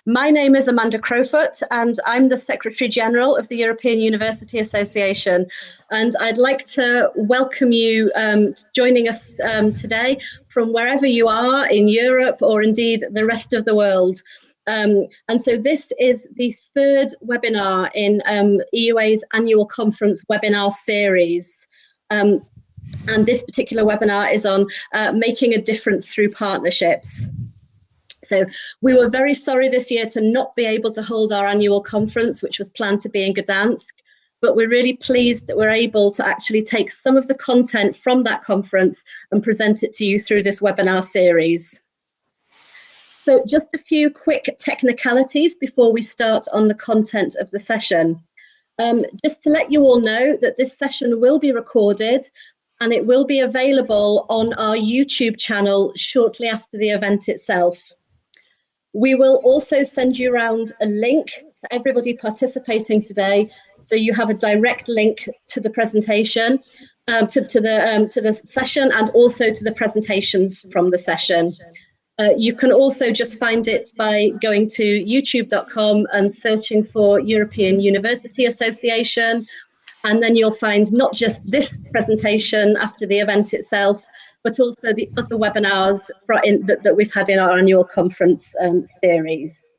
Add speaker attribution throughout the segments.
Speaker 1: My name is Amanda Crowfoot, and I'm the Secretary General of the European University Association. And I'd like to welcome you joining us today from wherever you are in Europe or indeed the rest of the world. And so this is the third webinar in EUA's Annual Conference webinar series. And this particular webinar is on making a difference through partnerships. So we were very sorry this year to not be able to hold our annual conference, which was planned to be in Gdansk, but we're really pleased that we're able to actually take some of the content from that conference and present it to you through this webinar series. So just a few quick technicalities before we start on the content of the session. Just to let you all know that this session will be recorded and it will be available on our YouTube channel shortly after the event itself. We will also send you around a link to everybody participating today, so you have a direct link to the presentation, to the session, and also to the presentations from the session. You can also just find it by going to youtube.com and searching for European University Association, and then you'll find not just this presentation after the event itself, but also the other webinars that we've had in our annual conference series.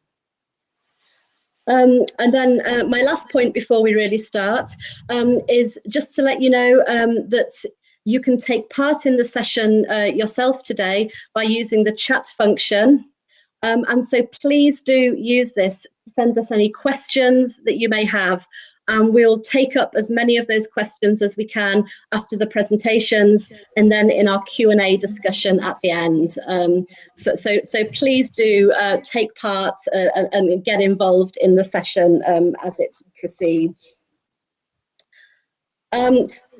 Speaker 1: And then my last point before we really start is just to let you know that you can take part in the session yourself today by using the chat function. And so please do use this to send us any questions that you may have. And we'll take up as many of those questions as we can after the presentations and then in our Q&A discussion at the end. So please do take part and get involved in the session as it proceeds.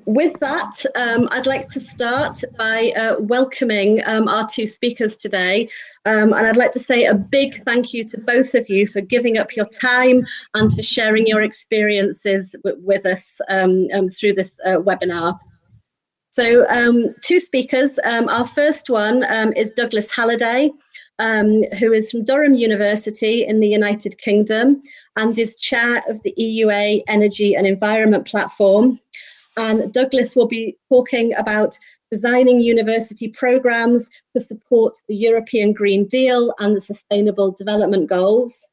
Speaker 1: With that, I'd like to start by welcoming our two speakers today. And I'd like to say a big thank you to both of you for giving up your time and for sharing your experiences with us through this webinar. So two speakers. Our first one is Douglas Halliday, who is from Durham University in the United Kingdom and is chair of the EUA Energy and Environment Platform. And Douglas will be talking about designing university programs to support the European Green Deal and the Sustainable Development Goals.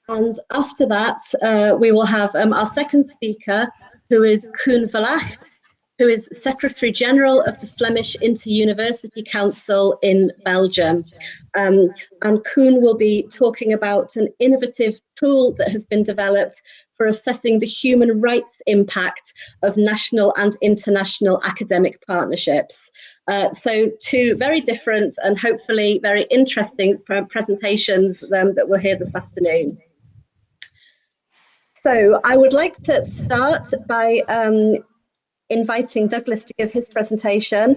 Speaker 1: And after that, we will have our second speaker, who is Koen, who is Secretary General of the Flemish Interuniversity Council in Belgium. And Koen will be talking about an innovative tool that has been developed for assessing the human rights impact of national and international academic partnerships. So two very different and hopefully very interesting presentations that we'll hear this afternoon. So I would like to start by inviting Douglas to give his presentation.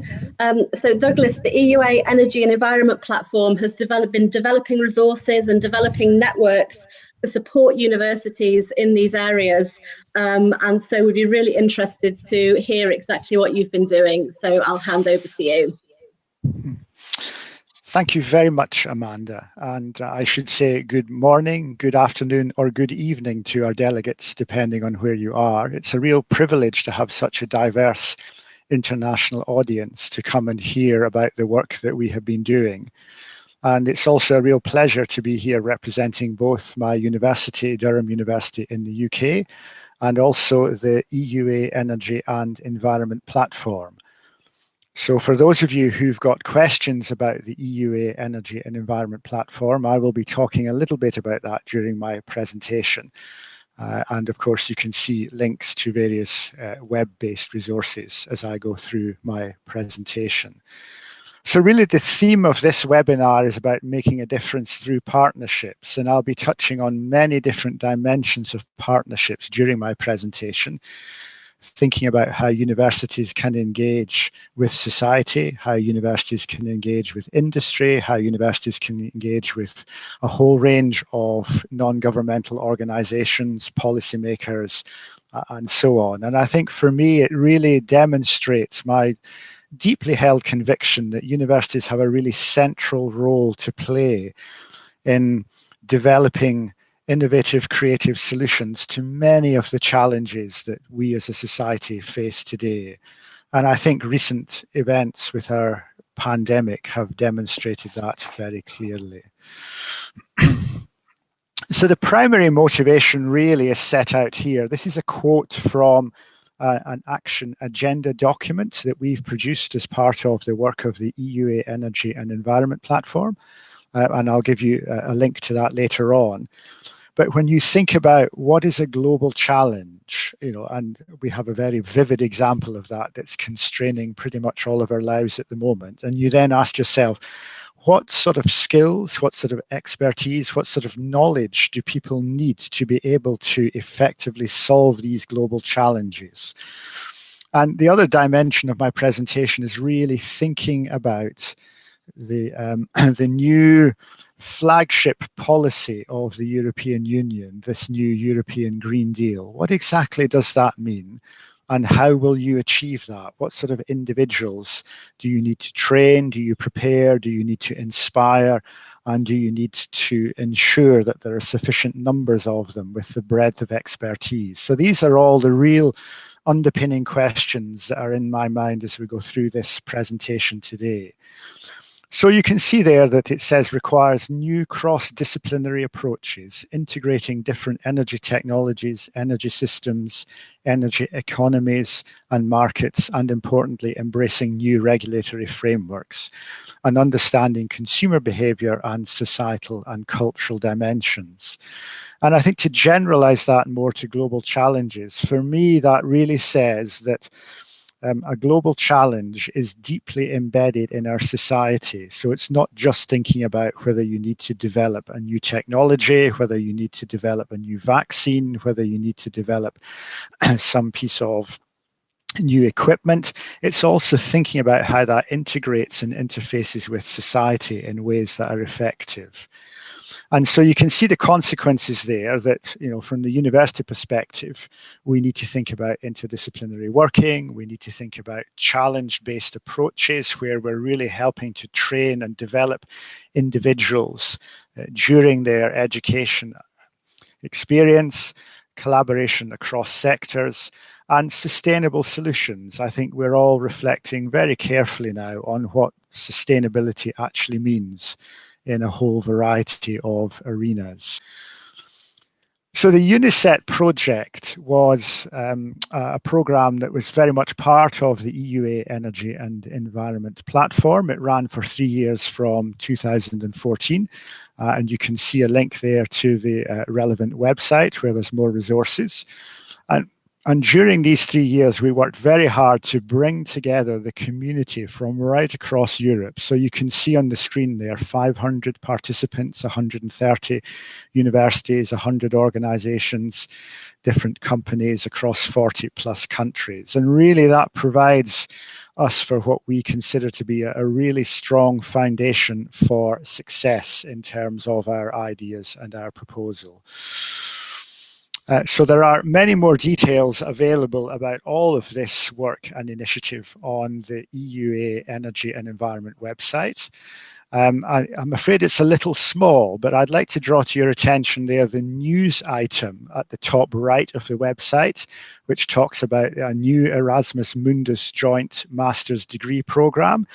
Speaker 1: So Douglas, the EUA Energy and Environment Platform has been developing resources and developing networks to support universities in these areas. And so we'd be really interested to hear exactly what you've been doing. So I'll hand over to you.
Speaker 2: Thank you very much, Amanda. And I should say good morning, good afternoon, or good evening to our delegates, depending on where you are. It's a real privilege to have such a diverse international audience to come and hear about the work that we have been doing. And it's also a real pleasure to be here representing both my university, Durham University in the UK, and also the EUA Energy and Environment Platform. So for those of you who've got questions about the EUA Energy and Environment Platform, I will be talking a little bit about that during my presentation. And of course, you can see links to various web-based resources as I go through my presentation. So really the theme of this webinar is about making a difference through partnerships, and I'll be touching on many different dimensions of partnerships during my presentation, thinking about how universities can engage with society, how universities can engage with industry, how universities can engage with a whole range of non-governmental organizations, policymakers, and so on. And I think for me, it really demonstrates my deeply held conviction that universities have a really central role to play in developing innovative, creative solutions to many of the challenges that we as a society face today. And I think recent events with our pandemic have demonstrated that very clearly. So the primary motivation really is set out here. This is a quote from an action agenda document that we've produced as part of the work of the EUA Energy and Environment Platform. And I'll give you a link to that later on. But when you think about what is a global challenge, and we have a very vivid example of that that's constraining pretty much all of our lives at the moment, and you then ask yourself, what sort of skills, what sort of expertise, what sort of knowledge do people need to be able to effectively solve these global challenges? And the other dimension of my presentation is really thinking about the new flagship policy of the European Union, this new European Green Deal. What exactly does that mean? And how will you achieve that? What sort of individuals do you need to train? Do you prepare? Do you need to inspire? And do you need to ensure that there are sufficient numbers of them with the breadth of expertise? So these are all the real underpinning questions that are in my mind as we go through this presentation today. So you can see there that it says requires new cross-disciplinary approaches, integrating different energy technologies, energy systems, energy economies and markets, and importantly, embracing new regulatory frameworks and understanding consumer behavior and societal and cultural dimensions. And I think to generalize that more to global challenges, for me, that really says that a global challenge is deeply embedded in our society. So it's not just thinking about whether you need to develop a new technology, whether you need to develop a new vaccine, whether you need to develop some piece of new equipment. It's also thinking about how that integrates and interfaces with society in ways that are effective. And so you can see the consequences there that, from the university perspective, we need to think about interdisciplinary working. We need to think about challenge-based approaches where we're really helping to train and develop individuals during their education experience, collaboration across sectors, and sustainable solutions. I think we're all reflecting very carefully now on what sustainability actually means in a whole variety of arenas. So the UNICET project was a program that was very much part of the EUA Energy and Environment Platform. It ran for 3 years from 2014, and you can see a link there to the relevant website where there's more resources. And during these 3 years, we worked very hard to bring together the community from right across Europe. So you can see on the screen there, 500 participants, 130 universities, 100 organizations, different companies across 40 plus countries. And really that provides us for what we consider to be a really strong foundation for success in terms of our ideas and our proposal. So there are many more details available about all of this work and initiative on the EUA Energy and Environment website. I'm afraid it's a little small, but I'd like to draw to your attention there the news item at the top right of the website, which talks about a new Erasmus Mundus joint master's degree program.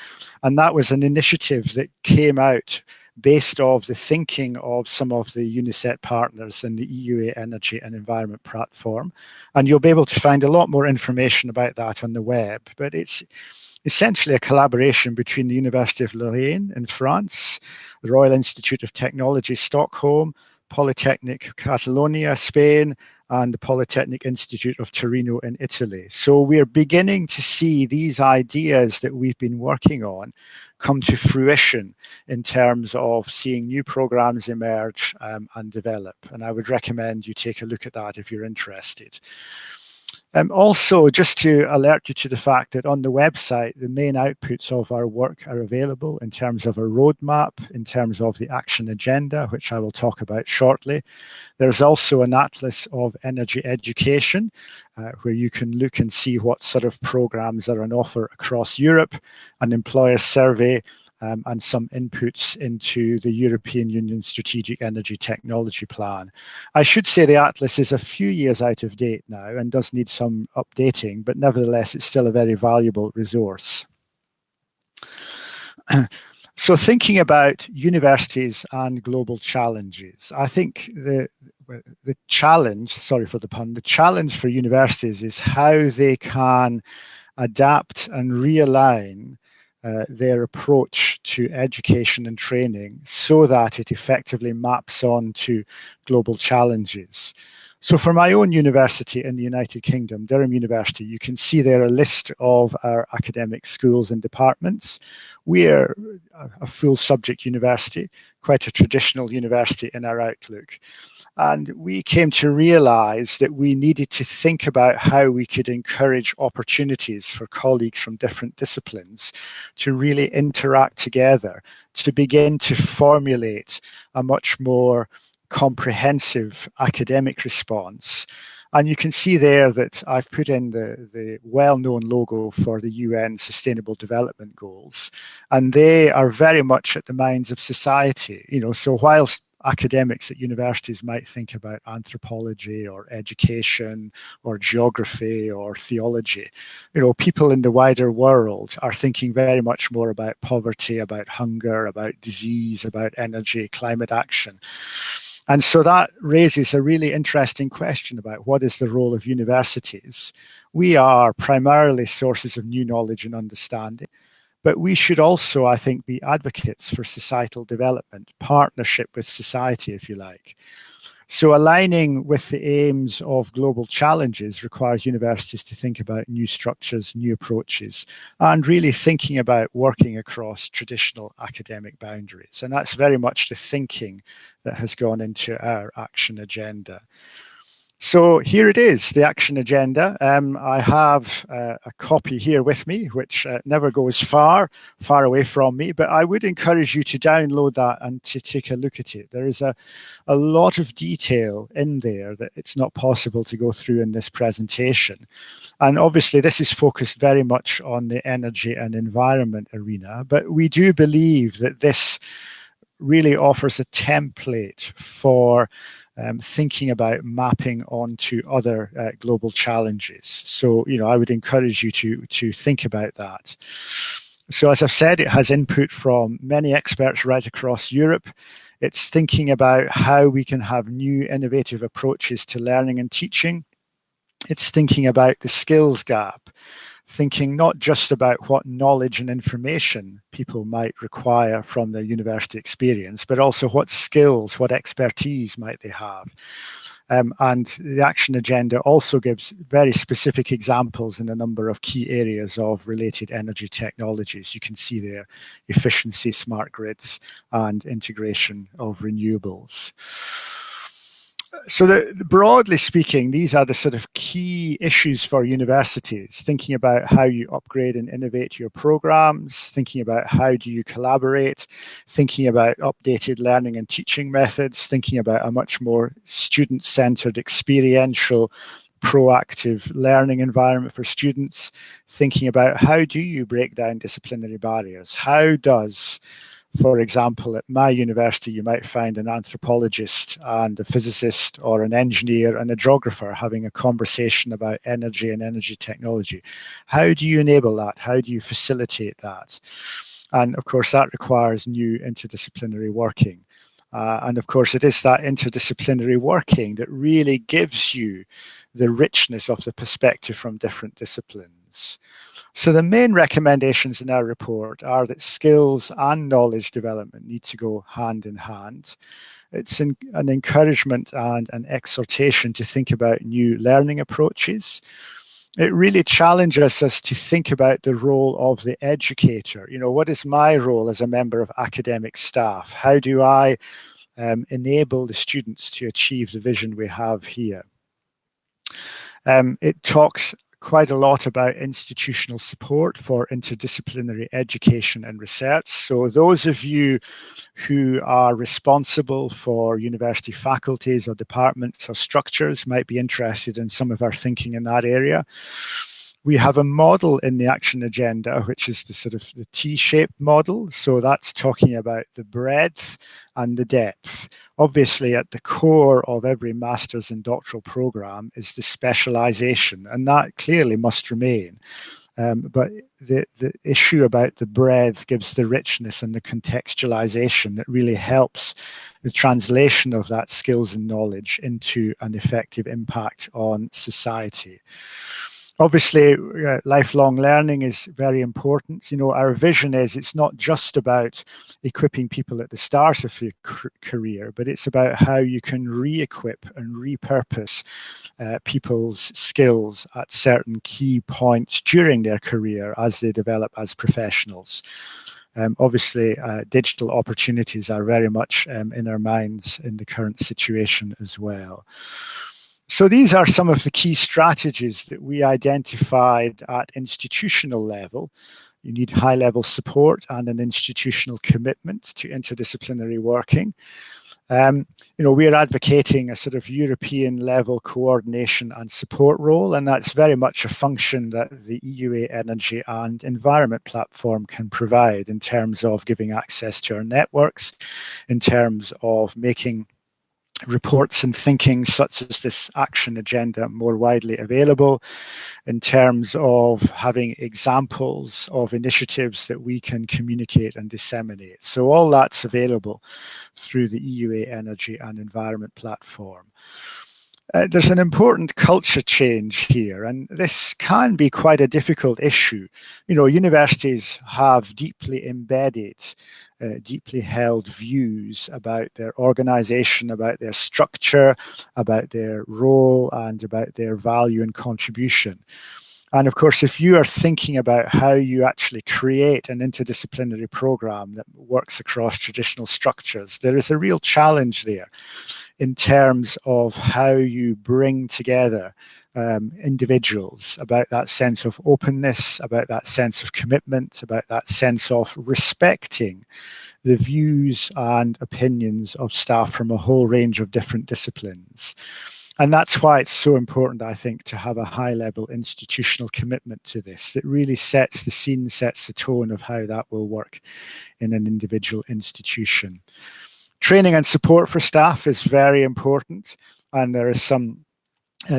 Speaker 2: And that was an initiative that came out based off the thinking of some of the UNICET partners in the EUA Energy and Environment Platform. And you'll be able to find a lot more information about that on the web. But it's essentially a collaboration between the University of Lorraine in France, the Royal Institute of Technology, Stockholm, Polytechnic Catalonia, Spain, and the Polytechnic Institute of Torino in Italy. So we're beginning to see these ideas that we've been working on come to fruition in terms of seeing new programs emerge and develop. And I would recommend you take a look at that if you're interested. Also, just to alert you to the fact that on the website, the main outputs of our work are available in terms of a roadmap, in terms of the action agenda, which I will talk about shortly. There's also an atlas of energy education, where you can look and see what sort of programs are on offer across Europe, an employer survey, and some inputs into the European Union Strategic Energy Technology Plan. I should say the Atlas is a few years out of date now and does need some updating, but nevertheless, it's still a very valuable resource. So thinking about universities and global challenges, I think the challenge, sorry for the pun, the challenge for universities is how they can adapt and realign their approach to education and training so that it effectively maps onto global challenges. So for my own university in the United Kingdom, Durham University, you can see there a list of our academic schools and departments. We're a full subject university, quite a traditional university in our outlook. And we came to realize that we needed to think about how we could encourage opportunities for colleagues from different disciplines to really interact together, to begin to formulate a much more comprehensive academic response. And you can see there that I've put in the well-known logo for the UN Sustainable Development Goals, and they are very much at the minds of society. So whilst academics at universities might think about anthropology or education or geography or theology, people in the wider world are thinking very much more about poverty, about hunger, about disease, about energy, climate action. And so that raises a really interesting question about what is the role of universities. We are primarily sources of new knowledge and understanding, but we should also, I think, be advocates for societal development, partnership with society, if you like. So aligning with the aims of global challenges requires universities to think about new structures, new approaches, and really thinking about working across traditional academic boundaries. And that's very much the thinking that has gone into our action agenda. So here it is, the action agenda. I have a copy here with me, which never goes far away from me, but I would encourage you to download that and to take a look at it. There is a lot of detail in there that it's not possible to go through in this presentation. And obviously this is focused very much on the energy and environment arena, but we do believe that this really offers a template for thinking about mapping onto other global challenges. So, I would encourage you to think about that. So as I've said, it has input from many experts right across Europe. It's thinking about how we can have new innovative approaches to learning and teaching. It's thinking about the skills gap, thinking not just about what knowledge and information people might require from their university experience, but also what skills, what expertise might they have. And the action agenda also gives very specific examples in a number of key areas of related energy technologies. You can see there efficiency, smart grids, and integration of renewables. So broadly speaking, these are the sort of key issues for universities, thinking about how you upgrade and innovate your programs, thinking about how do you collaborate, thinking about updated learning and teaching methods, thinking about a much more student-centered, experiential, proactive learning environment for students, thinking about how do you break down disciplinary barriers? How does, for example, at my university, you might find an anthropologist and a physicist or an engineer and a geographer having a conversation about energy and energy technology. How do you enable that? How do you facilitate that? And of course, that requires new interdisciplinary working. And of course, it is that interdisciplinary working that really gives you the richness of the perspective from different disciplines. So the main recommendations in our report are that skills and knowledge development need to go hand in hand. It's an encouragement and an exhortation to think about new learning approaches. It really challenges us to think about the role of the educator. What is my role as a member of academic staff? How do I enable the students to achieve the vision we have here? It talks quite a lot about institutional support for interdisciplinary education and research. So those of you who are responsible for university faculties or departments or structures might be interested in some of our thinking in that area. We have a model in the action agenda, which is the sort of the T-shaped model. So that's talking about the breadth and the depth. Obviously, at the core of every master's and doctoral program is the specialization, and that clearly must remain. But the issue about the breadth gives the richness and the contextualization that really helps the translation of that skills and knowledge into an effective impact on society. Obviously, lifelong learning is very important. You know, our vision is it's not just about equipping people at the start of your career, but it's about how you can re-equip and repurpose people's skills at certain key points during their career as they develop as professionals. Obviously, digital opportunities are very much in our minds in the current situation as well. So these are some of the key strategies that we identified at institutional level. You need high-level support and an institutional commitment to interdisciplinary working. You know, we're advocating a sort of European level coordination and support role, and that's very much a function that the EUA Energy and Environment platform can provide in terms of giving access to our networks, in terms of making reports and thinking such as this action agenda more widely available, in terms of having examples of initiatives that we can communicate and disseminate. So all that's available through the EUA Energy and Environment platform. There's an important culture change here, and this can be quite a difficult issue. You know, universities have deeply embedded, deeply held views about their organization, about their structure, about their role, and about their value and contribution. And of course, if you are thinking about how you actually create an interdisciplinary program that works across traditional structures, there is a real challenge there in terms of how you bring together individuals, about that sense of openness, about that sense of commitment, about that sense of respecting the views and opinions of staff from a whole range of different disciplines. And that's why it's so important, I think, to have a high-level institutional commitment to this that really sets the scene, sets the tone of how that will work in an individual institution. Training and support for staff is very important, and there are some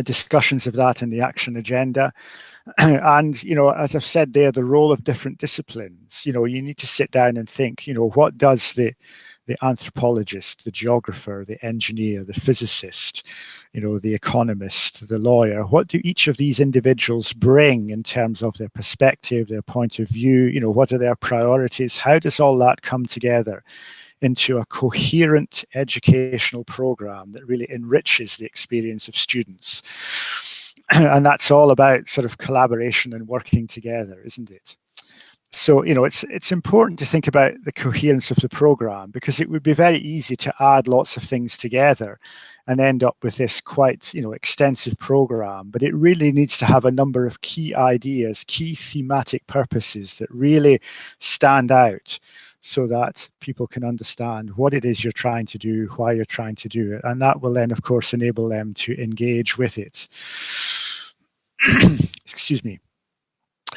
Speaker 2: discussions of that in the action agenda. And, you know, as I've said there, the role of different disciplines, you know, you need to sit down and think, you know, what does the anthropologist, the geographer, the engineer, the physicist, you know, the economist, the lawyer, what do each of these individuals bring in terms of their perspective, their point of view, you know, what are their priorities? How does all that come together into a coherent educational program that really enriches the experience of students? And that's all about sort of collaboration and working together, isn't it? So, you know, it's important to think about the coherence of the program, because it would be very easy to add lots of things together and end up with this quite, you know, extensive program. But it really needs to have a number of key ideas, key thematic purposes that really stand out, so that people can understand what it is you're trying to do, why you're trying to do it. And that will then, of course, enable them to engage with it. Excuse me.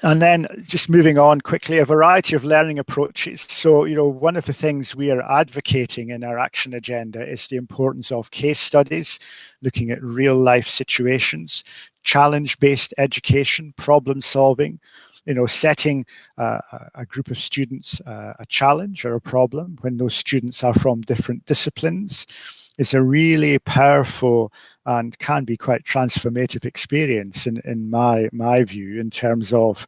Speaker 2: And then just moving on quickly, a variety of learning approaches. So, you know, one of the things we are advocating in our action agenda is the importance of case studies, looking at real life situations, challenge-based education, problem solving, you know, setting a group of students a challenge or a problem when those students are from different disciplines is a really powerful and can be quite transformative experience in my view, in terms of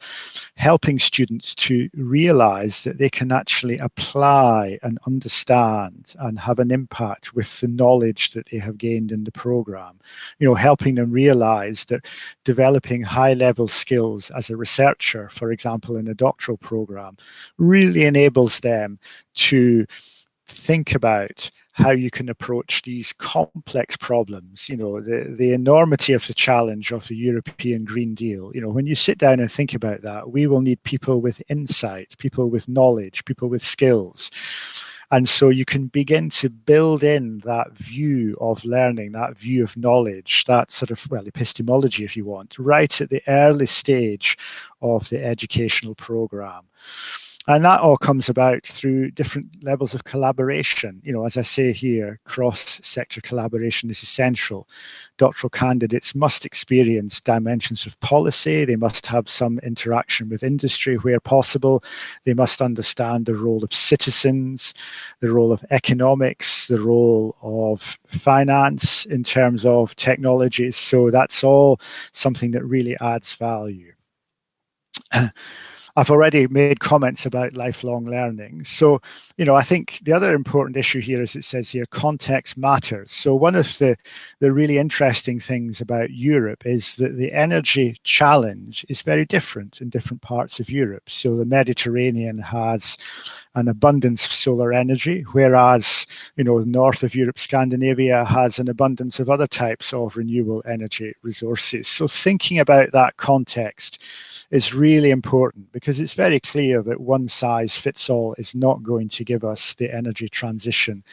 Speaker 2: helping students to realize that they can actually apply and understand and have an impact with the knowledge that they have gained in the program. You know, helping them realize that developing high-level skills as a researcher, for example, in a doctoral program, really enables them to think about how you can approach these complex problems. You know, the enormity of the challenge of the European Green Deal. You know, when you sit down and think about that, we will need people with insight, people with knowledge, people with skills. And so you can begin to build in that view of learning, that view of knowledge, that sort of, well, epistemology, if you want, right at the early stage of the educational program. And that all comes about through different levels of collaboration. You know, as I say here, cross-sector collaboration is essential. Doctoral candidates must experience dimensions of policy. They must have some interaction with industry where possible. They must understand the role of citizens, the role of economics, the role of finance in terms of technologies. So that's all something that really adds value. I've already made comments about lifelong learning. So, you know, I think the other important issue here is it says here, context matters. So one of the really interesting things about Europe is that the energy challenge is very different in different parts of Europe. So the Mediterranean has an abundance of solar energy, whereas, you know, north of Europe, Scandinavia has an abundance of other types of renewable energy resources. So thinking about that context is really important, because it's very clear that one size fits all is not going to give us the energy transition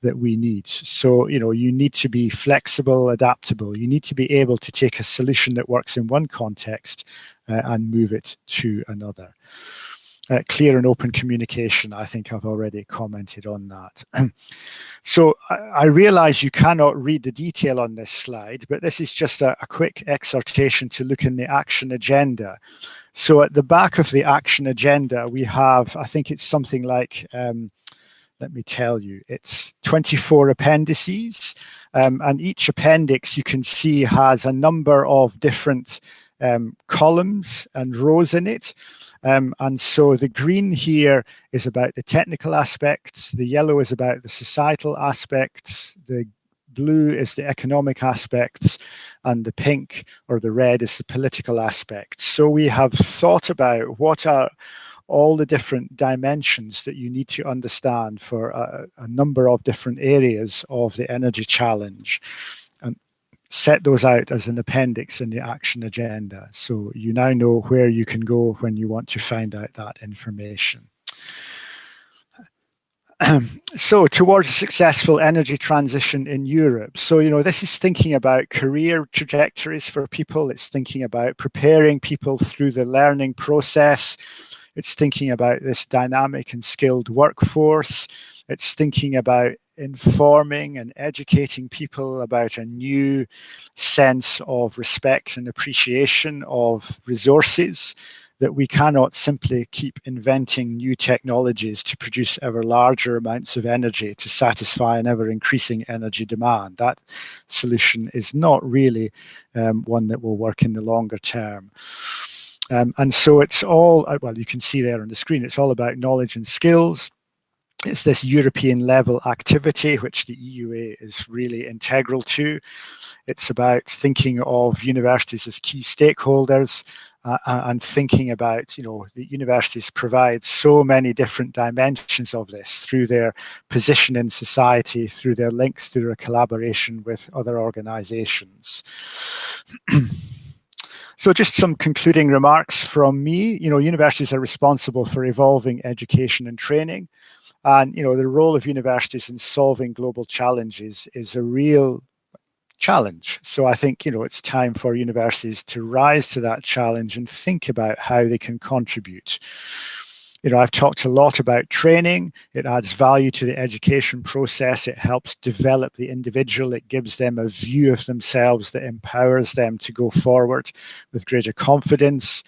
Speaker 2: that we need. So, you know, you need to be flexible, adaptable. You need to be able to take a solution that works in one context and move it to another. Clear and open communication, I think I've already commented on that. So I realize you cannot read the detail on this slide, but this is just a quick exhortation to look in the action agenda. So at the back of the action agenda, we have, I think it's something like, let me tell you, it's 24 appendices, and each appendix you can see has a number of different columns and rows in it. And so the green here is about the technical aspects, the yellow is about the societal aspects, the blue is the economic aspects, and the pink or the red is the political aspects. So we have thought about what are all the different dimensions that you need to understand for a number of different areas of the energy challenge, and set those out as an appendix in the action agenda. So you now know where you can go when you want to find out that information. So towards a successful energy transition in Europe. So, you know, this is thinking about career trajectories for people. It's thinking about preparing people through the learning process. It's thinking about this dynamic and skilled workforce. It's thinking about informing and educating people about a new sense of respect and appreciation of resources, that we cannot simply keep inventing new technologies to produce ever larger amounts of energy to satisfy an ever increasing energy demand. That solution is not really one that will work in the longer term. And so it's all, well, you can see there on the screen, it's all about knowledge and skills. It's this European level activity, which the EUA is really integral to. It's about thinking of universities as key stakeholders and thinking about, you know, the universities provide so many different dimensions of this through their position in society, through their links, through their collaboration with other organizations. So just some concluding remarks from me. You know, universities are responsible for evolving education and training. And, you know, the role of universities in solving global challenges is a real challenge. So I think, you know, it's time for universities to rise to that challenge and think about how they can contribute. You know, I've talked a lot about training. It adds value to the education process. It helps develop the individual. It gives them a view of themselves that empowers them to go forward with greater confidence.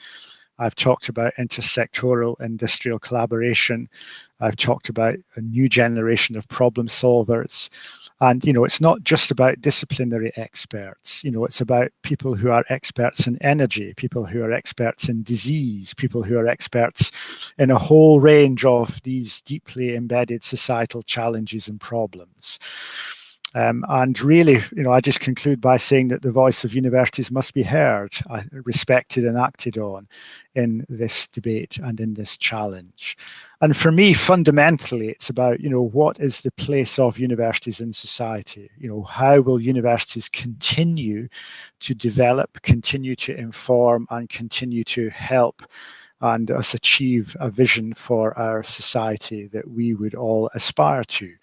Speaker 2: I've talked about intersectoral industrial collaboration. I've talked about a new generation of problem solvers. And, you know, it's not just about disciplinary experts. You know, it's about people who are experts in energy, people who are experts in disease, people who are experts in a whole range of these deeply embedded societal challenges and problems. And really, you know, I just conclude by saying that the voice of universities must be heard, respected and acted on in this debate and in this challenge. And for me, fundamentally, it's about, you know, what is the place of universities in society? You know, how will universities continue to develop, continue to inform, and continue to help and us achieve a vision for our society that we would all aspire to.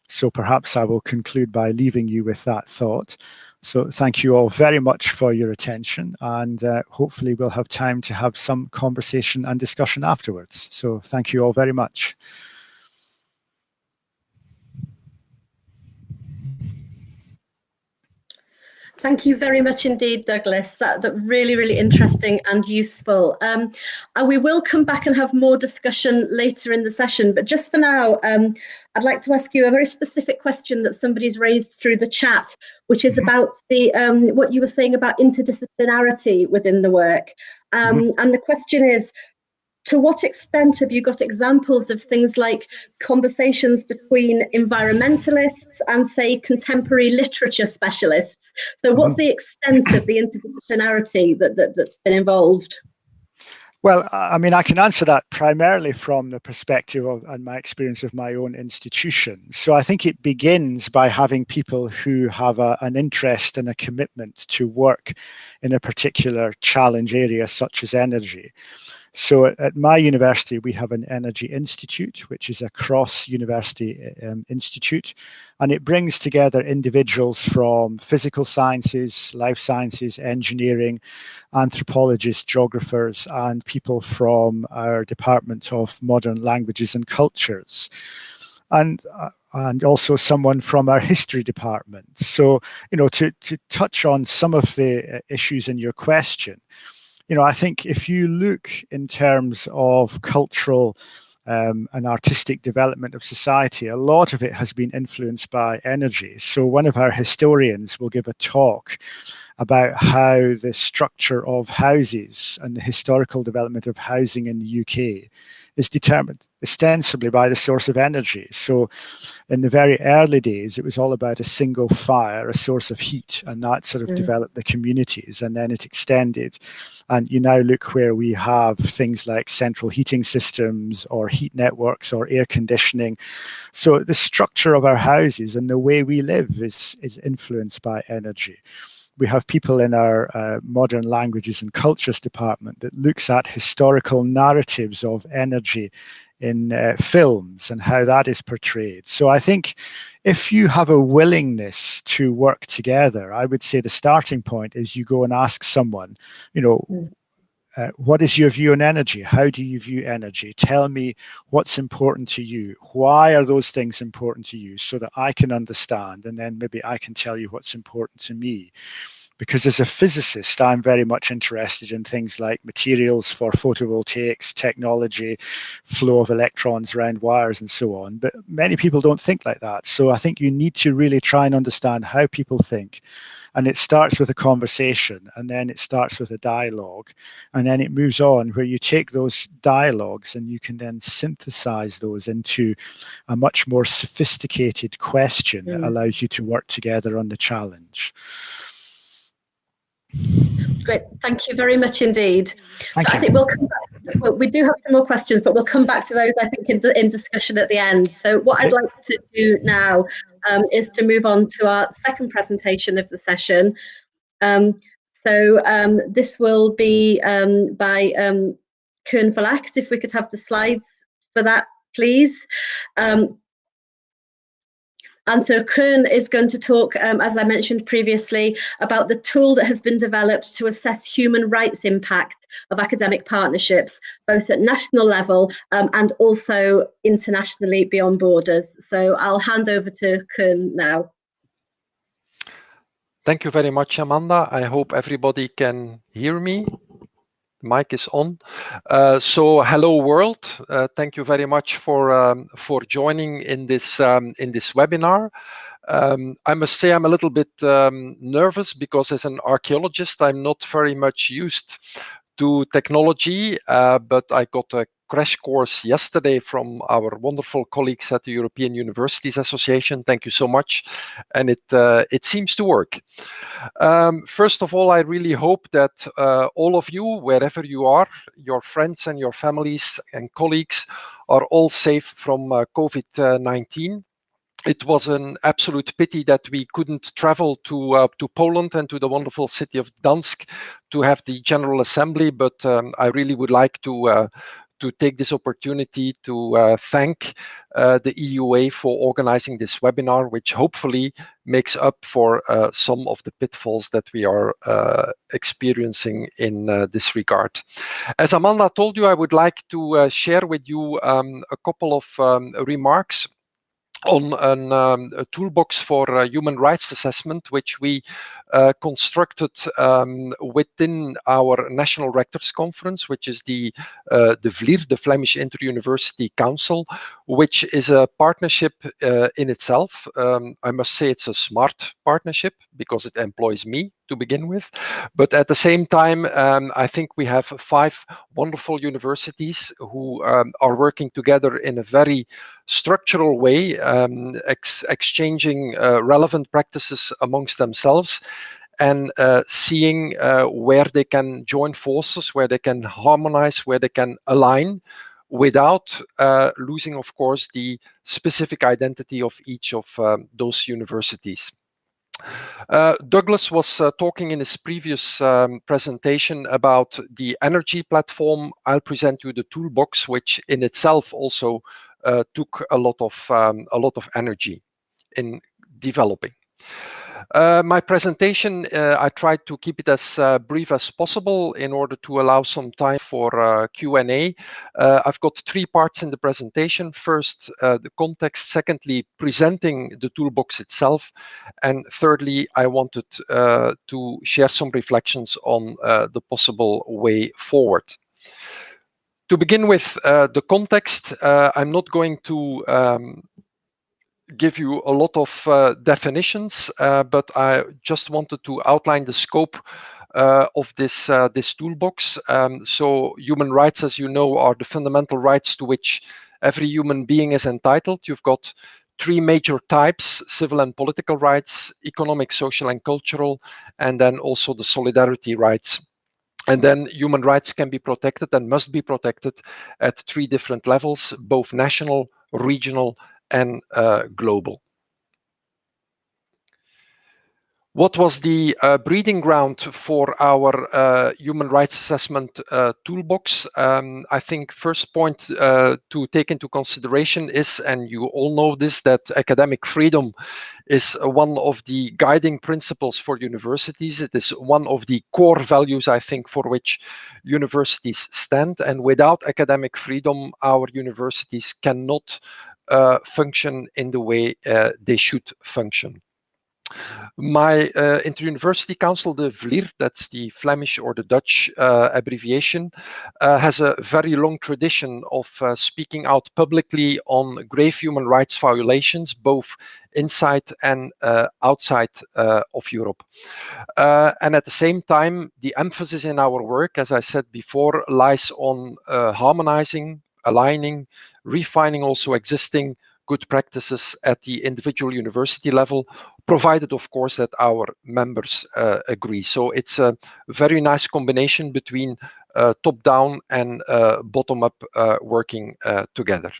Speaker 2: So perhaps I will conclude by leaving you with that thought. So thank you all very much for your attention, and hopefully we'll have time to have some conversation and discussion afterwards. So thank you all very much.
Speaker 1: Thank you very much indeed, Douglas. That really, really interesting and useful. We will come back and have more discussion later in the session, but just for now, I'd like to ask you a very specific question that somebody's raised through the chat, which is about the what you were saying about interdisciplinarity within the work. And the question is, to what extent have you got examples of things like conversations between environmentalists and, say, contemporary literature specialists? So what's the extent of the interdisciplinarity that's been involved?
Speaker 2: Well, I mean, I can answer that primarily from the perspective of and my experience of my own institution. So I think it begins by having people who have an interest and a commitment to work in a particular challenge area, such as energy. So at my university, we have an Energy Institute, which is a cross-university institute, and it brings together individuals from physical sciences, life sciences, engineering, anthropologists, geographers, and people from our Department of Modern Languages and Cultures. And also someone from our history department. So, you know, to touch on some of the issues in your question, you know, I think if you look in terms of cultural and artistic development of society, a lot of it has been influenced by energy. So one of our historians will give a talk about how the structure of houses and the historical development of housing in the UK is determined ostensibly by the source of energy. So in the very early days, it was all about a single fire, a source of heat, and that sort of developed the communities, and then it extended. And you now look where we have things like central heating systems or heat networks or air conditioning. So the structure of our houses and the way we live is influenced by energy. We have people in our Modern Languages and Cultures department that looks at historical narratives of energy in films and how that is portrayed. So I think if you have a willingness to work together, I would say the starting point is you go and ask someone, you know, what is your view on energy? How do you view energy? Tell me what's important to you. Why are those things important to you, so that I can understand, and then maybe I can tell you what's important to me. Because as a physicist, I'm very much interested in things like materials for photovoltaics, technology, flow of electrons around wires and so on. But many people don't think like that. So I think you need to really try and understand how people think. And it starts with a conversation, and then it starts with a dialogue, and then it moves on where you take those dialogues and you can then synthesize those into a much more sophisticated question that allows you to work together on the challenge.
Speaker 1: Great, thank you very much indeed.
Speaker 2: Thank you.
Speaker 1: I think we'll come back. Well, we do have some more questions, but we'll come back to those, I think, in discussion at the end. So what I'd like to do now is to move on to our second presentation of the session. This will be by Koen Verlaeckt. If we could have the slides for that, please. And so Koen is going to talk, as I mentioned previously, about the tool that has been developed to assess human rights impact of academic partnerships, both at national level and also internationally beyond borders. So I'll hand over to Koen now.
Speaker 3: Thank you very much, Amanda. I hope everybody can hear me. The mic is on. So hello world. Thank you very much for joining in this webinar. I must say I'm a little bit nervous because as an archaeologist, I'm not very much used to technology, but I got a crash course yesterday from our wonderful colleagues at the European Universities Association. Thank you so much. And it seems to work. First of all, I really hope that all of you, wherever you are, your friends and your families and colleagues are all safe from COVID-19. it was an absolute pity that we couldn't travel to Poland and to the wonderful city of Gdansk to have the General Assembly, but I really would like to take this opportunity to thank the EUA for organizing this webinar, which hopefully makes up for some of the pitfalls that we are experiencing in this regard. As Amanda told you, I would like to share with you a couple of remarks on a toolbox for human rights assessment, which we constructed within our National Rectors Conference, which is the VLIR, the Flemish Interuniversity Council, which is a partnership in itself. I must say it's a smart partnership because it employs me to begin with. But at the same time, I think we have 5 wonderful universities who are working together in a very structural way, exchanging relevant practices amongst themselves and seeing where they can join forces, where they can harmonize, where they can align without losing, of course, the specific identity of each of those universities. Douglas was talking in his previous presentation about the energy platform. I'll present you the toolbox, which in itself also took a lot of energy in developing. My presentation, I tried to keep it as brief as possible in order to allow some time for Q&A. I've got 3 parts in the presentation. First, the context. Secondly, presenting the toolbox itself. And thirdly, I wanted to share some reflections on the possible way forward. To begin with the context, I'm not going to give you a lot of definitions, but I just wanted to outline the scope of this toolbox. So human rights, as you know, are the fundamental rights to which every human being is entitled. You've got 3 major types: civil and political rights, economic, social and cultural, and then also the solidarity rights. And then human rights can be protected and must be protected at 3 different levels, both national, regional, and global. What was the breeding ground for our human rights assessment toolbox? I think first point to take into consideration is, and you all know this, that academic freedom is one of the guiding principles for universities. It is one of the core values, I think, for which universities stand. And without academic freedom, our universities cannot function in the way they should function. My Interuniversity Council, the VLIR, that's the Flemish or the Dutch abbreviation, has a very long tradition of speaking out publicly on grave human rights violations, both inside and outside of Europe. And at the same time, the emphasis in our work, as I said before, lies on harmonizing, aligning, refining also existing good practices at the individual university level, provided, of course, that our members agree. So it's a very nice combination between top-down and bottom-up working together.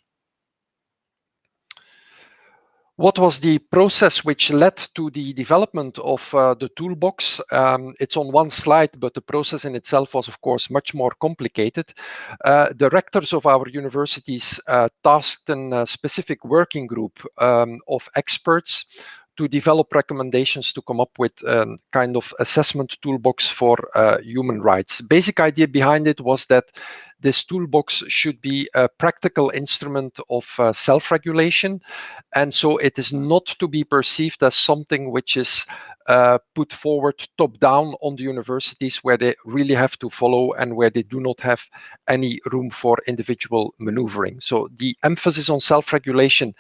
Speaker 3: What was the process which led to the development of the toolbox? It's on one slide, but the process in itself was, of course, much more complicated. The rectors of our universities tasked a specific working group of experts to develop recommendations to come up with kind of assessment toolbox for human rights. Basic idea behind it was that this toolbox should be a practical instrument of self-regulation, and so it is not to be perceived as something which is put forward top-down on the universities, where they really have to follow and where they do not have any room for individual maneuvering. So the emphasis on self-regulation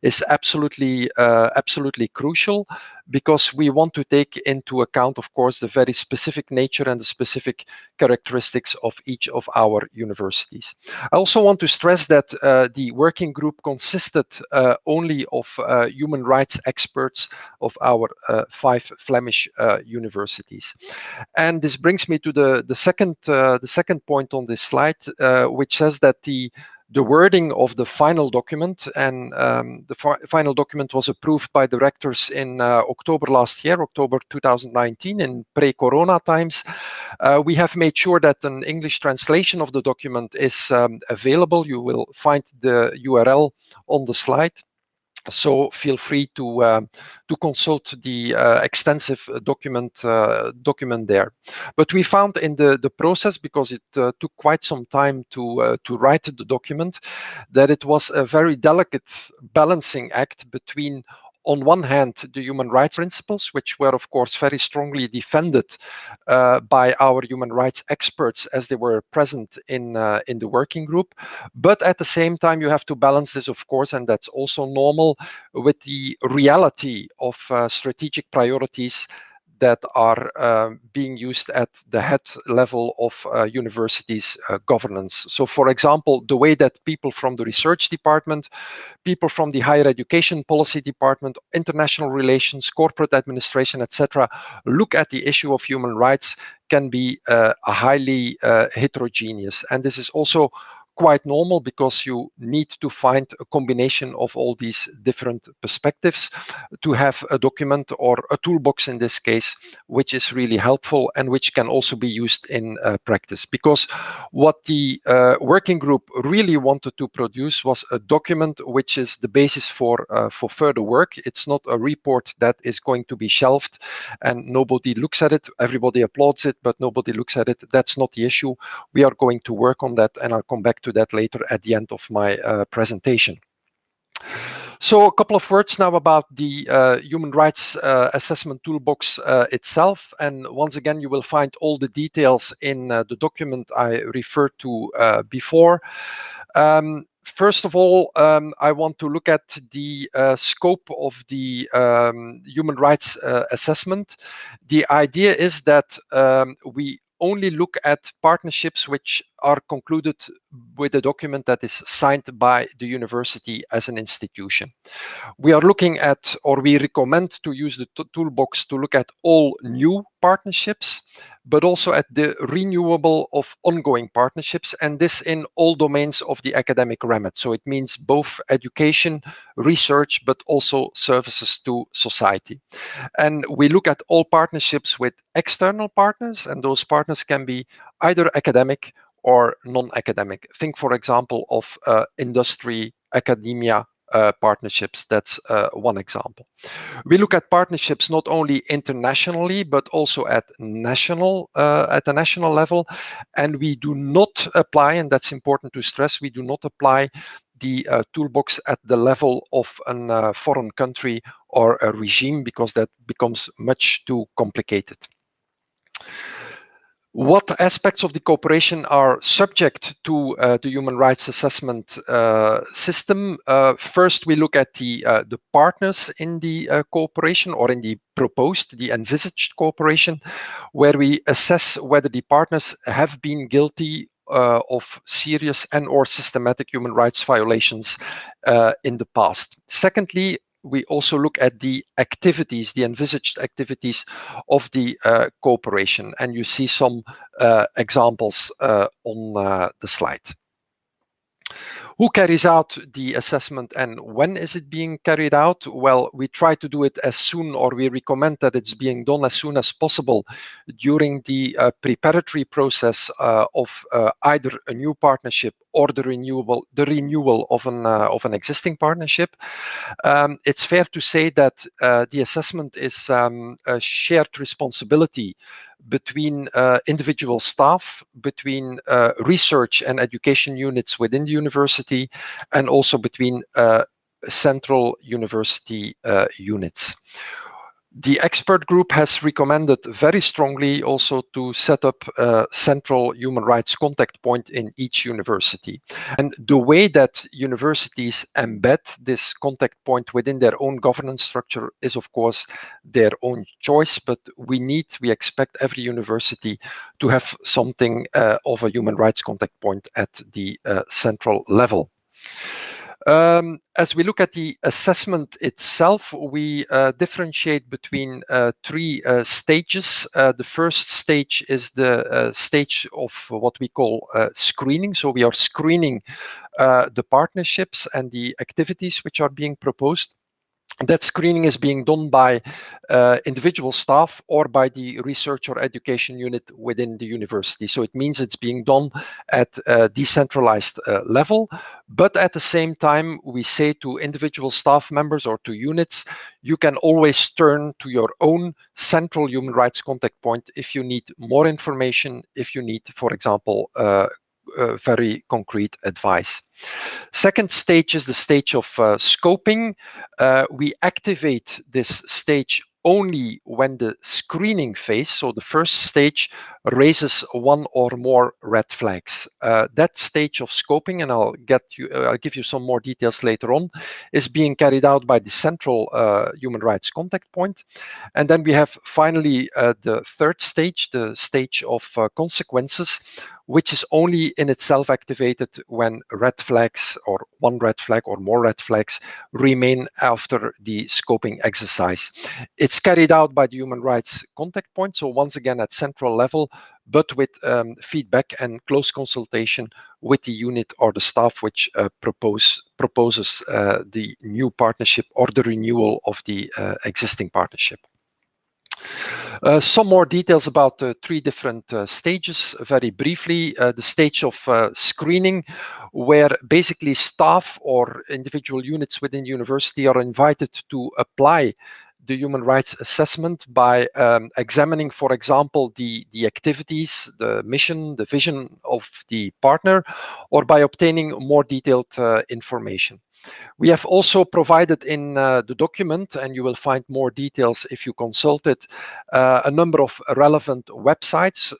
Speaker 3: is absolutely crucial, because we want to take into account, of course, the very specific nature and the specific characteristics of each of our universities. I also want to stress that the working group consisted only of human rights experts of our 5 Flemish universities. And this brings me to the second point on this slide, which says that the the wording of the final document, and the final document was approved by directors in October last year, October 2019, in pre-corona times. We have made sure that an English translation of the document is available. You will find the URL on the slide. So feel free to consult the extensive document there. But we found in the process, because it took quite some time to write the document, that it was a very delicate balancing act between, on one hand, the human rights principles, which were, of course, very strongly defended by our human rights experts as they were present in the working group. But at the same time, you have to balance this, of course, and that's also normal, with the reality of strategic priorities that are being used at the head level of universities' governance. So, for example, the way that people from the research department, people from the higher education policy department, international relations, corporate administration, etc., look at the issue of human rights can be highly heterogeneous. And this is also quite normal, because you need to find a combination of all these different perspectives to have a document, or a toolbox in this case, which is really helpful and which can also be used in practice. Because what the working group really wanted to produce was a document which is the basis for further work. It's not a report that is going to be shelved and nobody looks at it. Everybody applauds it, but nobody looks at it. That's not the issue. We are going to work on that, and I'll come back to that later at the end of my presentation. So a couple of words now about the Human Rights Assessment Toolbox itself. And once again, you will find all the details in the document I referred to before. First of all, I want to look at the scope of the human rights assessment. The idea is that we only look at partnerships which are concluded with a document that is signed by the university as an institution. We are looking at, or we recommend to use the toolbox to look at all new partnerships, but also at the renewable of ongoing partnerships, and this in all domains of the academic remit. So it means both education, research, but also services to society. And we look at all partnerships with external partners, and those partners can be either academic or non-academic. Think, for example, of industry, academia, partnerships. That's one example. We look at partnerships not only internationally, but also at the national level. And we do not apply, and that's important to stress, we do not apply the toolbox at the level of a foreign country or a regime, because that becomes much too complicated. What aspects of the cooperation are subject to the human rights assessment system? First, we look at the partners in the cooperation, or in the proposed, the envisaged cooperation, where we assess whether the partners have been guilty of serious and or systematic human rights violations in the past. Secondly, we also look at the activities, the envisaged activities of the cooperation, and you see some examples on the slide. Who carries out the assessment and when is it being carried out? Well, we try to do it as soon, or we recommend that it's being done as soon as possible during the preparatory process of either a new partnership or the renewal of an existing partnership. It's fair to say that the assessment is a shared responsibility between individual staff, between research and education units within the university, and also between central university units. The expert group has recommended very strongly also to set up a central human rights contact point in each university. And the way that universities embed this contact point within their own governance structure is, of course, their own choice, but we expect every university to have something of a human rights contact point at the central level. As we look at the assessment itself, we differentiate between three stages. The first stage is the stage of what we call screening. So we are screening the partnerships and the activities which are being proposed. That screening is being done by individual staff or by the research or education unit within the university. So it means it's being done at a decentralized level. But at the same time, we say to individual staff members or to units, you can always turn to your own central human rights contact point if you need more information, if you need, for example, very concrete advice. Second stage is the stage of scoping. We activate this stage only when the screening phase, so the first stage, raises one or more red flags. That stage of scoping, and I'll give you some more details later on, is being carried out by the central human rights contact point. And then we have finally the third stage, the stage of consequences, which is only in itself activated when red flags or one red flag or more red flags remain after the scoping exercise. It's carried out by the human rights contact point, so once again at central level, but with feedback and close consultation with the unit or the staff which proposes the new partnership or the renewal of the existing partnership. Some more details about the three different stages, very briefly. The stage of screening, where basically staff or individual units within the university are invited to apply the human rights assessment by examining, for example, the activities, the mission, the vision of the partner, or by obtaining more detailed information. We have also provided in the document, and you will find more details if you consult it, a number of relevant websites,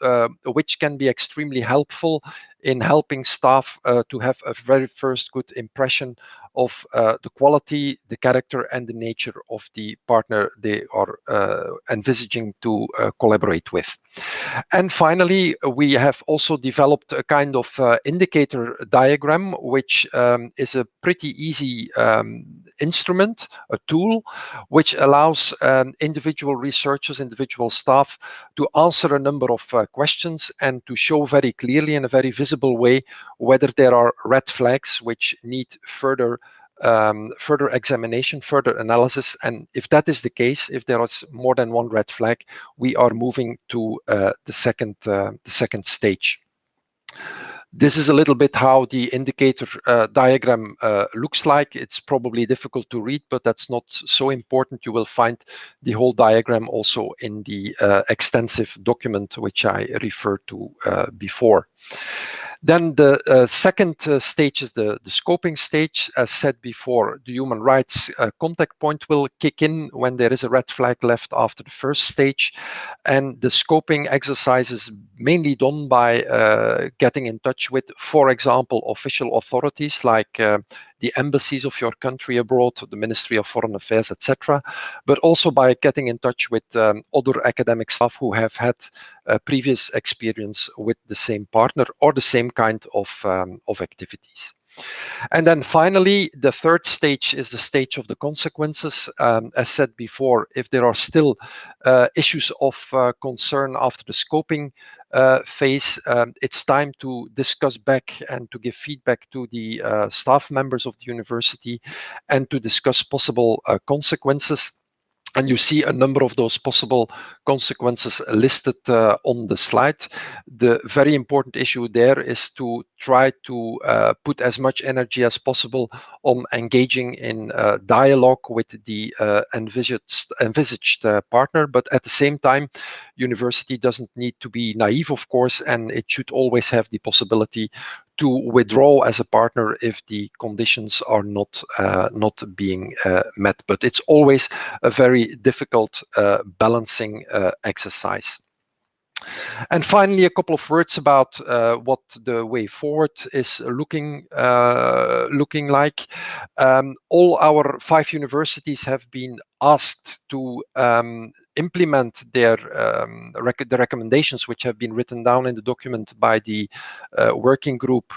Speaker 3: which can be extremely helpful in helping staff to have a very first good impression of the quality, the character, and the nature of the partner they are envisaging to collaborate with. And finally, we have also developed a kind of indicator diagram, which is a pretty easy instrument, a tool, which allows individual researchers, individual staff to answer a number of questions and to show very clearly in a very visible way whether there are red flags which need further examination, further analysis, and if that is the case, if there is more than one red flag, we are moving to the second stage. This is a little bit how the indicator diagram looks like. It's probably difficult to read, but that's not so important. You will find the whole diagram also in the extensive document which I referred to before. Then the second stage is the scoping stage. As said before, the human rights contact point will kick in when there is a red flag left after the first stage. And the scoping exercise is mainly done by getting in touch with, for example, official authorities like the embassies of your country abroad, the Ministry of Foreign Affairs, etc., but also by getting in touch with other academic staff who have had previous experience with the same partner or the same kind of activities. And then finally, the third stage is the stage of the consequences. As said before, if there are still issues of concern after the scoping phase, it's time to discuss back and to give feedback to the staff members of the university and to discuss possible consequences. And you see a number of those possible consequences listed on the slide. The very important issue there is to try to put as much energy as possible on engaging in dialogue with the envisaged partner. But at the same time, university doesn't need to be naive, of course, and it should always have the possibility to withdraw as a partner if the conditions are not being met. But it's always a very difficult balancing exercise. And finally, a couple of words about what the way forward is looking like. All our 5 universities have been asked to implement the recommendations which have been written down in the document by the working group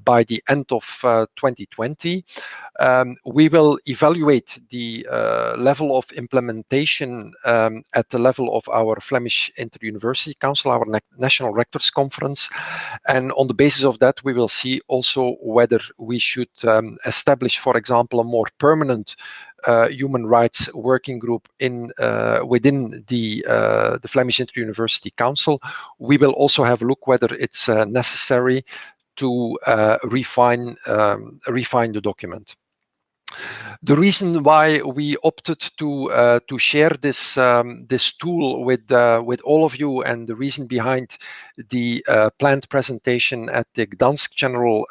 Speaker 3: by the end of 2020. We will evaluate the level of implementation at the level of our Flemish Interuniversity Council, our National Rectors Conference, and on the basis of that we will see also whether we should establish, for example, a more permanent human rights working group within the Flemish Interuniversity Council. We will also have a look whether it's necessary to refine the document. The reason why we opted to share this tool with all of you, and the reason behind the planned presentation at the Gdansk General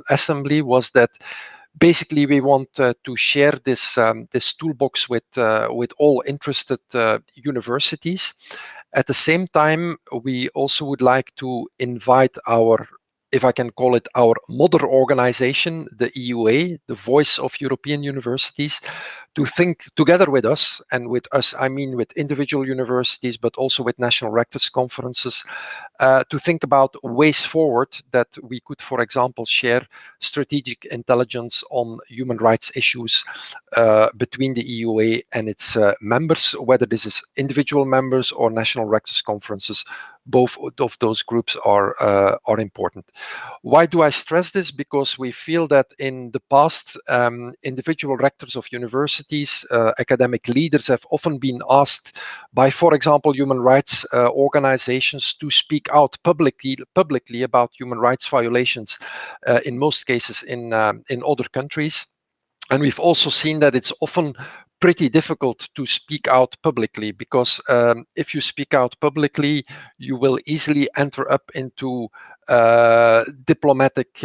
Speaker 3: Assembly, was that basically we want to share this toolbox with all interested universities. At the same time, we also would like to invite our, if I can call it, our mother organization, the EUA, the Voice of European Universities, to think together with us, and with us I mean with individual universities, but also with national rectors conferences, to think about ways forward that we could, for example, share strategic intelligence on human rights issues between the EUA and its members, whether this is individual members or national rectors conferences. Both of those groups are important. Why do I stress this? Because we feel that in the past, individual rectors of universities, academic leaders have often been asked by, for example, human rights organizations to speak out publicly about human rights violations, in most cases in other countries. And we've also seen that it's often pretty difficult to speak out publicly, because if you speak out publicly, you will easily enter up into diplomatic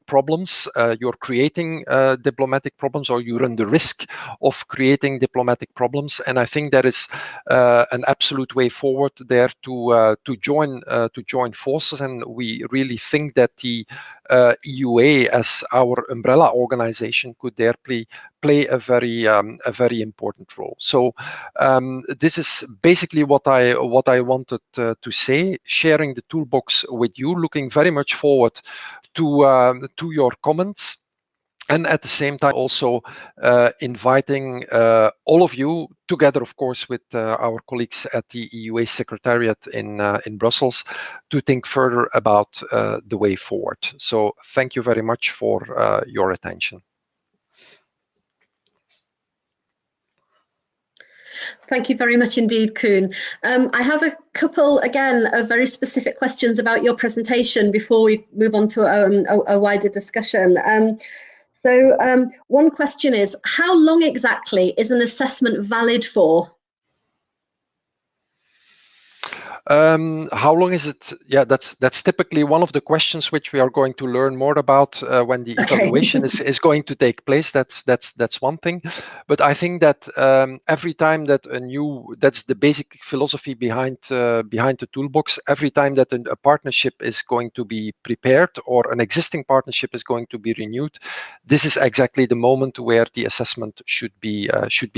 Speaker 3: problems. You're creating diplomatic problems, or you run the risk of creating diplomatic problems. And I think there is an absolute way forward there to join forces. And we really think that the EUA, as our umbrella organization, could there play a very important role. So this is basically what I wanted to say, sharing the toolbox with you, looking very much forward to your comments, and at the same time also inviting all of you, together of course with our colleagues at the EUA Secretariat in Brussels, to think further about the way forward. So thank you very much for your attention.
Speaker 1: Thank you very much indeed, Koen. I have a couple, again, of very specific questions about your presentation before we move on to a wider discussion. So one question is, how long exactly is an assessment valid for?
Speaker 3: How long is it? Yeah, that's typically one of the questions which we are going to learn more about when the evaluation is going to take place. That's one thing. But I think that every time that that's the basic philosophy behind the toolbox. Every time that a partnership is going to be prepared, or an existing partnership is going to be renewed, this is exactly the moment where the assessment should be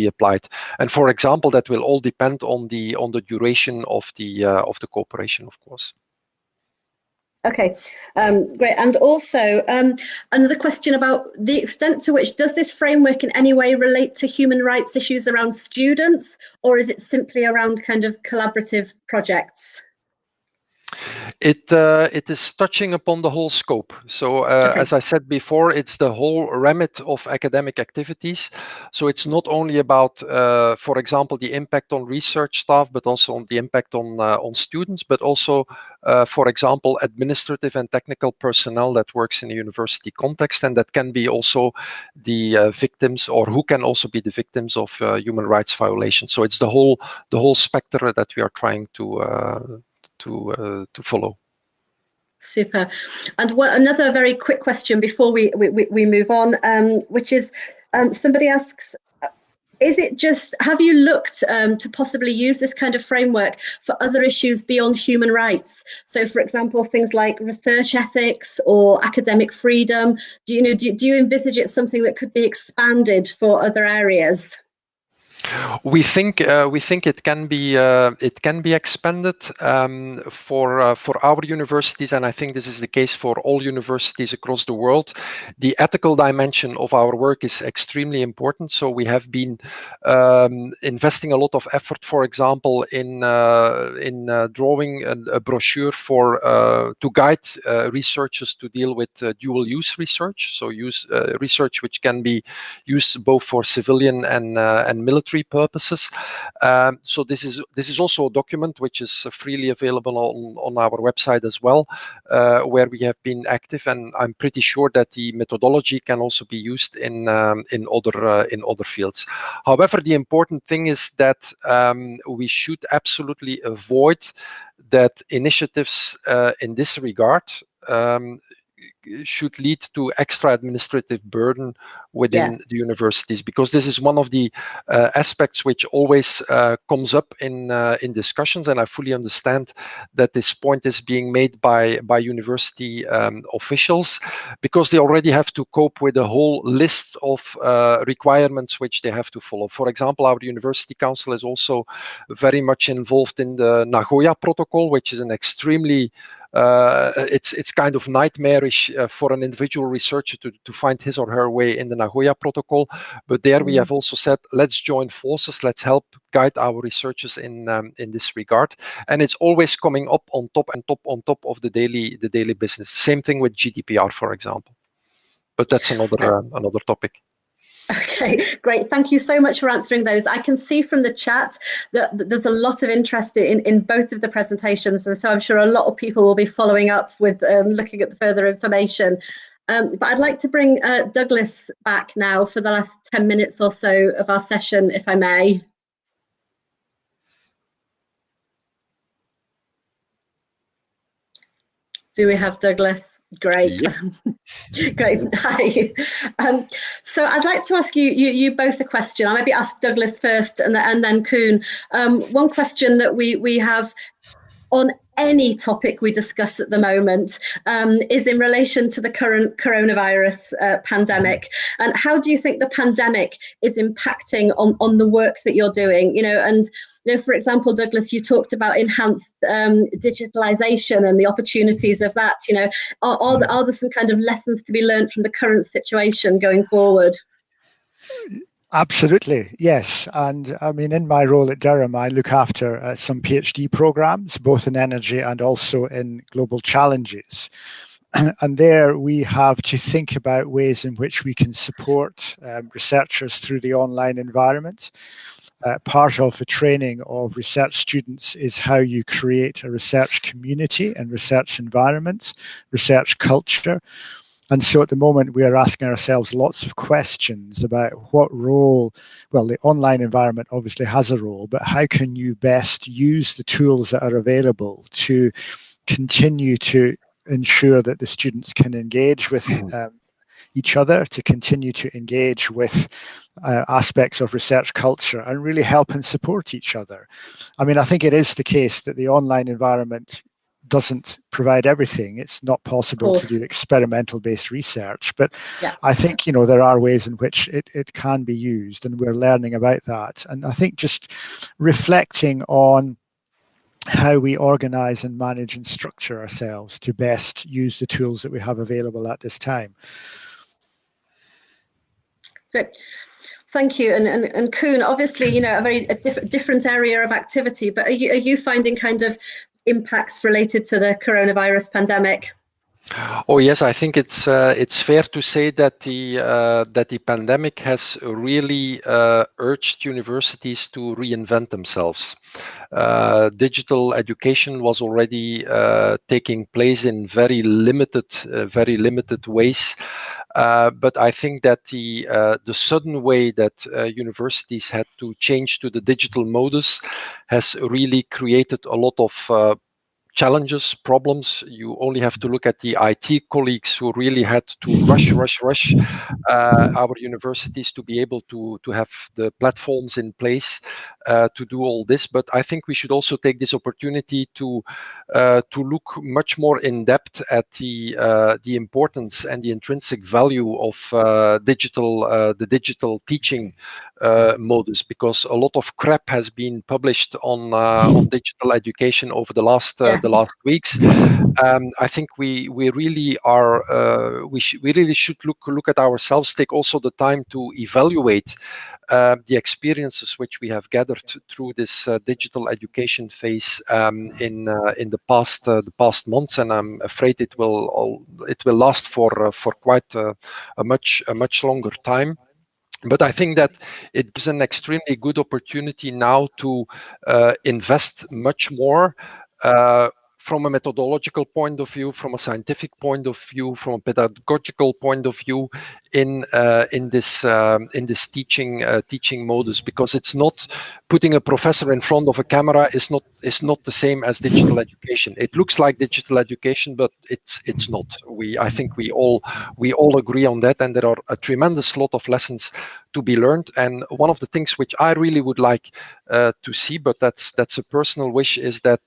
Speaker 3: applied. And for example, that will all depend on the duration of the cooperation, of course.
Speaker 1: Okay, great. And also another question about the extent to which does this framework in any way relate to human rights issues around students, or is it simply around kind of collaborative projects?
Speaker 3: It is touching upon the whole scope. So as I said before, it's the whole remit of academic activities. So it's not only about, for example, the impact on research staff, but also on the impact on students, but also, for example, administrative and technical personnel that works in a university context, and that can be also the victims, or who can also be the victims of human rights violations. So it's the whole spectrum that we are trying to follow.
Speaker 1: Super. And another very quick question before we move on, which is somebody asks, have you looked to possibly use this kind of framework for other issues beyond human rights? So, for example, things like research ethics or academic freedom. Do you envisage it something that could be expanded for other areas?
Speaker 3: We think it can be expanded for our universities, and I think this is the case for all universities across the world. The ethical dimension of our work is extremely important. So we have been investing a lot of effort, for example, in drawing a brochure to guide researchers to deal with dual use research. So research which can be used both for civilian and military purposes. So this is also a document which is freely available on our website as well, where we have been active, and I'm pretty sure that the methodology can also be used in other fields. However, the important thing is that we should absolutely avoid that initiatives in this regard should lead to extra administrative burden within the universities, because this is one of the aspects which always comes up in discussions, and I fully understand that this point is being made by university officials, because they already have to cope with a whole list of requirements which they have to follow. For example, our university council is also very much involved in the Nagoya Protocol, which is an extremely it's kind of nightmarish for an individual researcher to find his or her way in the Nagoya Protocol. But there we have also said, let's join forces, let's help guide our researchers in this regard. And it's always coming up on top of the daily business. Same thing with GDPR, for example. But that's another topic.
Speaker 1: Okay, great. Thank you so much for answering those. I can see from the chat that there's a lot of interest in both of the presentations, and so I'm sure a lot of people will be following up with looking at the further information. But I'd like to bring Douglas back now for the last 10 minutes or so of our session, if I may. Do we have Douglas? Great. Yep. Great. Hi. So I'd like to ask you both a question. I'll maybe ask Douglas first and then Koen. One question that we have on any topic we discuss at the moment is in relation to the current coronavirus pandemic. And how do you think the pandemic is impacting on the work that you're doing? And for example, Douglas, you talked about enhanced digitalization and the opportunities of that. Are there some kind of lessons to be learned from the current situation going forward?
Speaker 2: Absolutely, yes. And I mean, in my role at Durham, I look after some PhD programs, both in energy and also in global challenges. And there we have to think about ways in which we can support researchers through the online environment. Part of the training of research students is how you create a research community and research environments, research culture. And so at the moment, we are asking ourselves lots of questions about what role, well, the online environment obviously has a role, but how can you best use the tools that are available to continue to ensure that the students can engage with each other, to continue to engage with aspects of research culture and really help and support each other. I mean, I think it is the case that the online environment doesn't provide everything. It's not possible to do experimental-based research, but I think, there are ways in which it can be used, and we're learning about that. And I think just reflecting on how we organize and manage and structure ourselves to best use the tools that we have available at this time.
Speaker 1: Good. Thank you. And Koen, obviously, a very different area of activity, but are you finding kind of impacts related to the coronavirus pandemic?
Speaker 3: Oh yes, I think it's fair to say that the pandemic has really urged universities to reinvent themselves. Digital education was already taking place in very limited ways. But I think that the sudden way that universities had to change to the digital modus has really created a lot of challenges, problems. You only have to look at the IT colleagues who really had to rush our universities to be able to have the platforms in place to do all this. But I think we should also take this opportunity to look much more in depth at the importance and the intrinsic value of the digital teaching modus, because a lot of crap has been published on digital education over the last weeks. I think we really are. We really should look at ourselves. Take also the time to evaluate the experiences which we have gathered through this digital education phase in the past months, and I'm afraid it will last for quite a much longer time. But I think that it gives an extremely good opportunity now to invest much more from a methodological point of view, from a scientific point of view, from a pedagogical point of view, in this teaching modus, because it's not putting a professor in front of a camera is not the same as digital education. It looks like digital education, but it's not. I think we all agree on that, and there are a tremendous lot of lessons to be learned. And one of the things which I really would like to see, but that's a personal wish, is that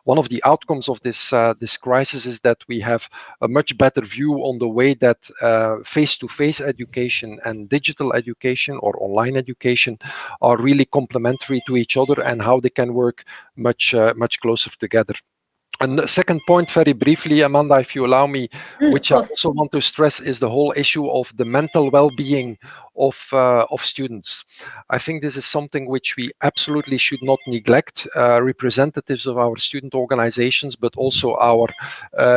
Speaker 3: one of the outcomes of this crisis is that we have a much better view on the way that face-to-face education and digital education or online education are really complementary to each other, and how they can work much closer together. And the second point, very briefly, Amanda, if you allow me, which I also want to stress, is the whole issue of the mental well-being of students. I think this is something which we absolutely should not neglect. Representatives of our student organizations, but also our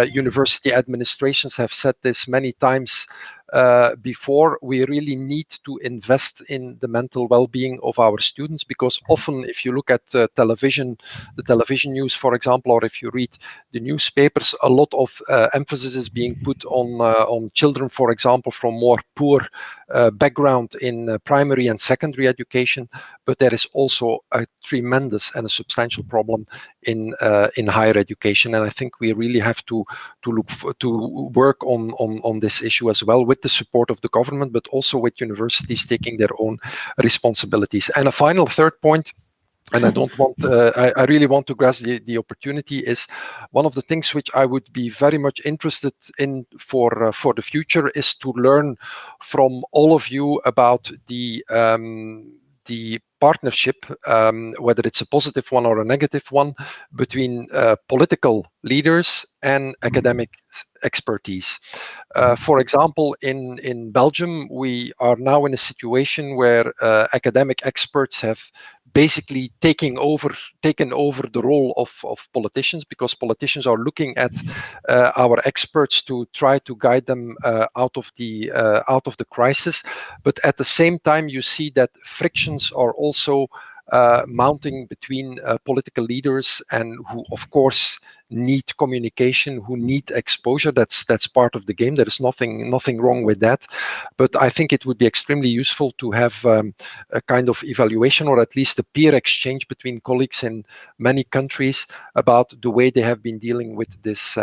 Speaker 3: university administrations have said this many times before. We really need to invest in the mental well-being of our students, because often, if you look at the television news, for example, or if you read the newspapers, a lot of emphasis is being put on children, for example, from more poor background in primary and secondary education, but there is also a tremendous and a substantial problem in higher education, and I think we really have to work on this issue as well, with the support of the government, but also with universities taking their own responsibilities. And a final third point, and I really want to grasp the opportunity, is one of the things which I would be very much interested in for the future is to learn from all of you about the partnership, whether it's a positive one or a negative one, between political leaders and academic expertise. For example, in Belgium, we are now in a situation where academic experts have basically taken over the role of politicians, because politicians are looking at our experts to try to guide them out of the crisis. But at the same time, you see that frictions are also mounting between political leaders, and who, of course, need communication, who need exposure. That's part of the game. There is nothing wrong with that. But I think it would be extremely useful to have a kind of evaluation, or at least a peer exchange between colleagues in many countries about the way they have been dealing with this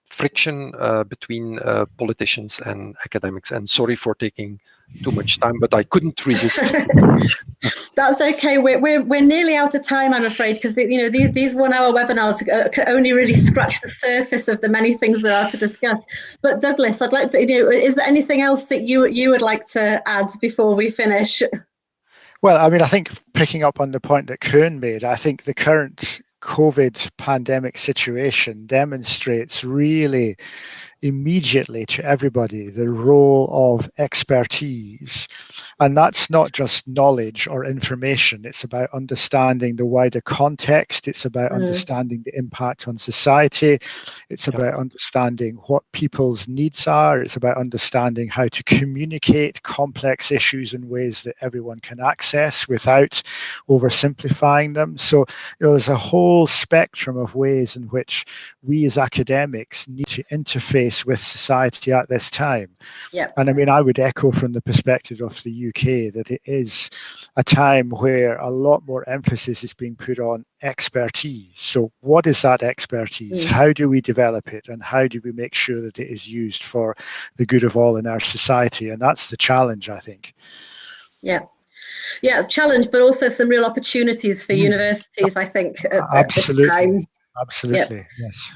Speaker 3: friction between politicians and academics. And sorry for taking too much time, but I couldn't resist.
Speaker 1: That's okay. We're nearly out of time, I'm afraid, because these 1 hour webinars can only really scratch the surface of the many things there are to discuss. But Douglas, I'd like to, is there anything else that you would like to add before we finish?
Speaker 2: Well, I mean, I think picking up on the point that Koen made, I think the current COVID pandemic situation demonstrates really immediately to everybody the role of expertise. And that's not just knowledge or information. It's about understanding the wider context. It's about understanding the impact on society. It's about understanding what people's needs are. It's about understanding how to communicate complex issues in ways that everyone can access without oversimplifying them. So, there's a whole spectrum of ways in which we as academics need to interface with society at this time. And I mean, I would echo from the perspective of the UK that it is a time where a lot more emphasis is being put on expertise. So what is that expertise? How do we develop it? And how do we make sure that it is used for the good of all in our society? And that's the challenge, I think.
Speaker 1: Yeah, challenge, but also some real opportunities for universities, I think, at this time.
Speaker 2: Absolutely, yes.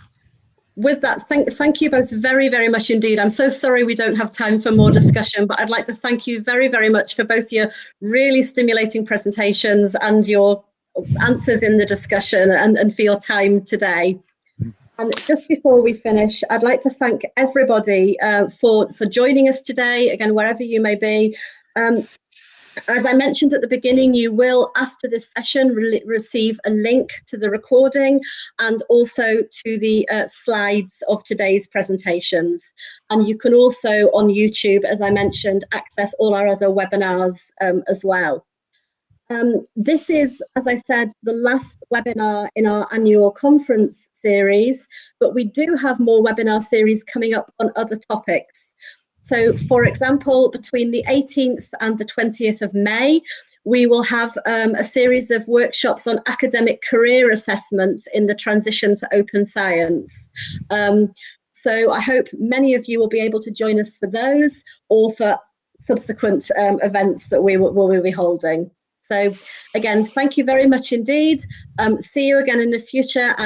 Speaker 1: with that, thank you both very, very much indeed. I'm so sorry we don't have time for more discussion, but I'd like to thank you very, very much for both your really stimulating presentations and your answers in the discussion, and for your time today. And just before we finish, I'd like to thank everybody for joining us today, again, wherever you may be. As I mentioned at the beginning, you will, after this session, receive a link to the recording and also to the slides of today's presentations. And you can also, on YouTube, as I mentioned, access all our other webinars as well. This is, as I said, the last webinar in our annual conference series, but we do have more webinar series coming up on other topics. So, for example, between the 18th and the 20th of May, we will have a series of workshops on academic career assessment in the transition to open science. So I hope many of you will be able to join us for those or for subsequent events that we will be holding. So again, thank you very much indeed. See you again in the future.